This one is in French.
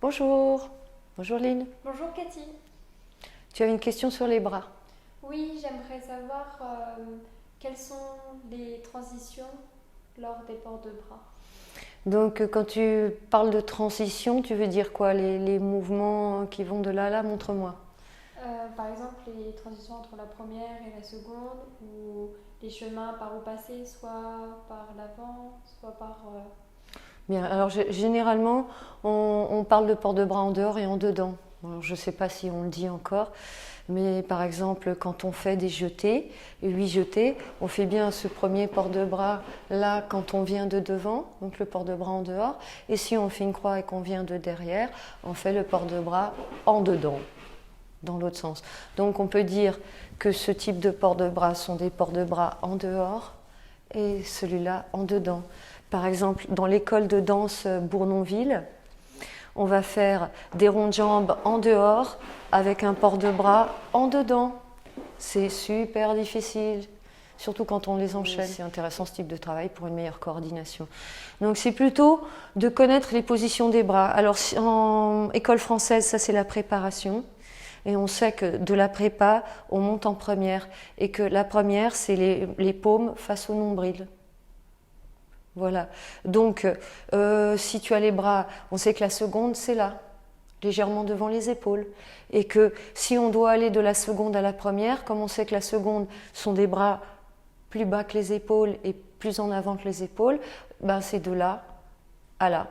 Bonjour. Bonjour Lynn. Bonjour Cathy. Tu as une question sur les bras. Oui, j'aimerais savoir quelles sont les transitions lors des ports de bras. Donc quand tu parles de transition, tu veux dire quoi? Les mouvements qui vont de là à là, montre-moi. Par exemple, les transitions entre la première et la seconde, ou les chemins par où passer, soit par l'avant, soit par... Bien, alors généralement, on parle de port de bras en dehors et en dedans. Alors, je ne sais pas si on le dit encore, mais par exemple, quand on fait des jetés, 8 jetés, on fait bien ce premier port de bras là quand on vient de devant, donc le port de bras en dehors. Et si on fait une croix et qu'on vient de derrière, on fait le port de bras en dedans, dans l'autre sens. Donc on peut dire que ce type de port de bras sont des ports de bras en dehors et celui-là en dedans. Par exemple, dans l'école de danse Bournonville, on va faire des ronds de jambes en dehors avec un port de bras en dedans. C'est super difficile, surtout quand on les enchaîne. C'est intéressant ce type de travail pour une meilleure coordination. Donc c'est plutôt de connaître les positions des bras. Alors en école française, ça c'est la préparation. Et on sait que de la prépa, on monte en première. Et que la première, c'est les paumes face au nombril. Voilà. Donc, si tu as les bras, on sait que la seconde, c'est là, légèrement devant les épaules. Et que si on doit aller de la seconde à la première, comme on sait que la seconde sont des bras plus bas que les épaules et plus en avant que les épaules, ben c'est de là à là.